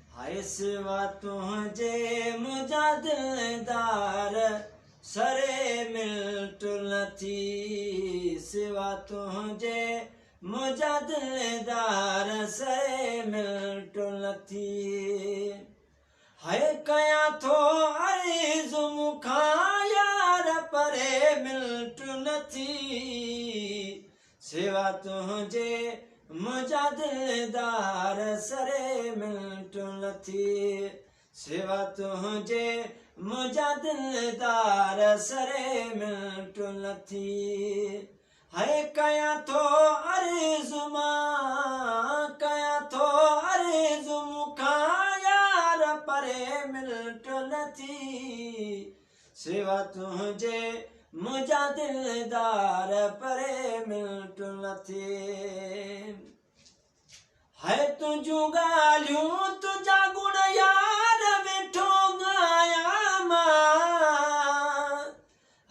हाय सिवा तुझे मुझा दिलदार सरे मिलट नथी सिवा तुझे मुझा दिलदार सरे मिलट नथी हाय कया थो अर्ज़ु मुखा यार परे मिलट नथी सिवा तुझे मुझा दिलदार सरे मिलट नथी सिवा तुझे मुझा दिलदार सरे मिलट नथी हाय कया थो अर्ज़ु मां कया थो अर्ज़ु मुखा यार परे मिलट नथी सिवा तुझे मुझा दिलदार परे मिलट नथी है तुझू गालियूं तुझा गुण यार वेठो गाया मां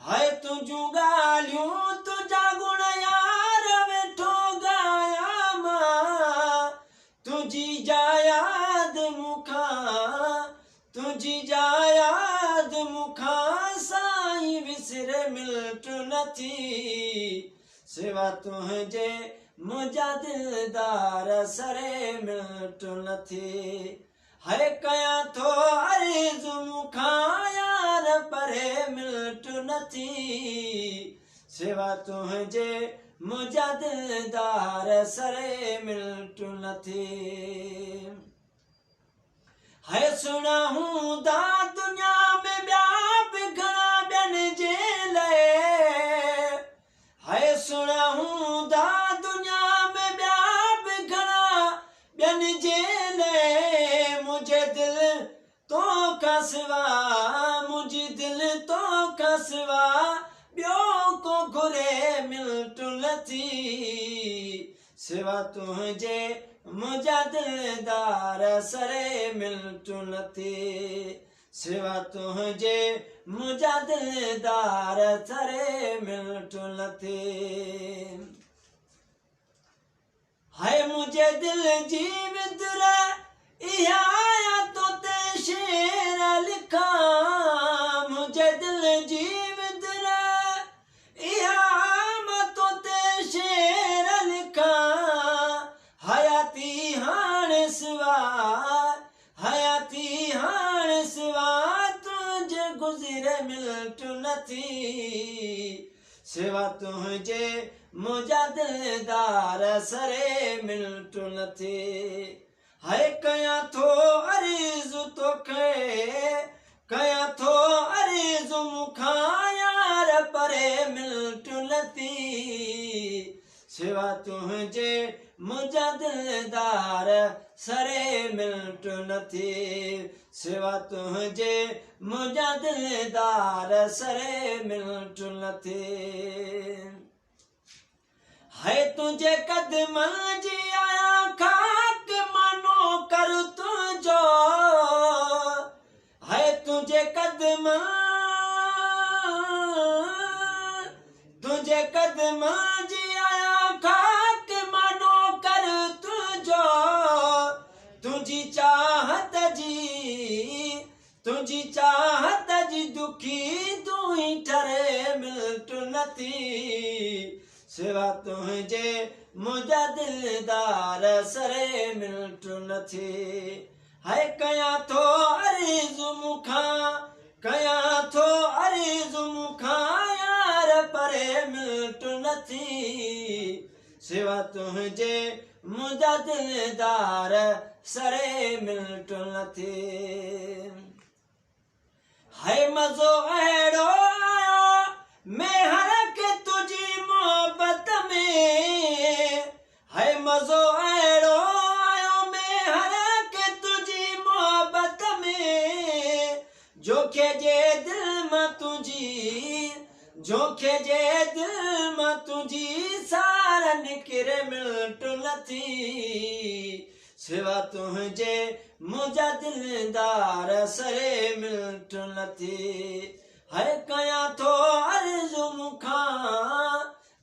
है तुझू गालियूं तुझा गुण यार वेठो गाया मां तुझी जा याद मुखा तुझी जा याद मुखा साईं विसर मिलट नथी सिवा तुझे मुझा दिलदार सरे मिलट नथी है कया थो अर्ज़ु मुखा यार परे मिलट नथी सिवा तुझे मुझा दिलदार सरे मिलट नथी है सुना हूं दा दुनिया में ॿिया बि घणा ॿियनि जे लाइ है सुना हूं दा दुनिया में ॿिया बि घणा ॿियनि जे लाइ मुंहिंजे दिल तो खां सिवा मुंहिंजी दिल तो खां सिवा ॿियो को घुरे मिलट नथी सिवा तुझे मुझा दिलदार सरे मिलट नथी सिवा तुझे मुझा दिलदार सरे मिलट नथी हाय मुझे दिल जी विदुर इहा तो ते शेर लिखा मुझे दिल जी विदुर इहा तो ते शेर लिखा हयाती हाण सिवा हयाती हाण सिवा तुझे गुज़र मिलट नथी सिवा तुझे मुझा दिलदार सरे मिलट नथी हाय कया थो अर्ज़ु तोखे कया थो अर्ज़ु मुखा यार परे मिलट नथी सिवा तुझे मुझा दिलदार सरे मिलट नथी सिवा तुझे मुझा दिलदार सरे मिलट नथी है तुझे कदमनि जी आया खाक मानो कर तुझो है तुझे कदमनि जी आया खाक मानो कर तुझो तुझी चाहत जी दुखी तू ही ठरे मिलट नथी सिवा तुझे मुझा दिलदार सरे मिलट नथी है कया थो अर्ज़ु मुखा कया थो अर्ज़ु मुखा यार परे मिलट नथी सिवा तुझे मुझा दिलदार सरे मिलट नथी है मज़ो अहिड़ो आयो मेहर के तुझी मोहब्बत में है मज़ो अहिड़ो आयो मेहर के तुझी मोहब्बत में जोखे जे दिल मां तुझी सार निकिरे मिलट नथी सिवा तुझे मुझा दिलदार सरे मिलट नथी है कया थो अर्ज़ु मुखा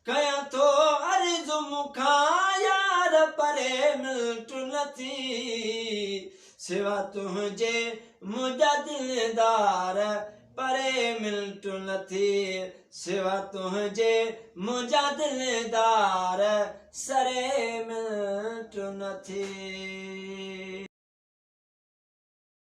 कया थो अर्ज़ु मुखा परे मिलटु नथी सिवा तुझे मुंहिंजा दिलदार परे मिलटु नथी सिवा तुझे मुंहिंजा दिलदार सरे मिलटु नथी।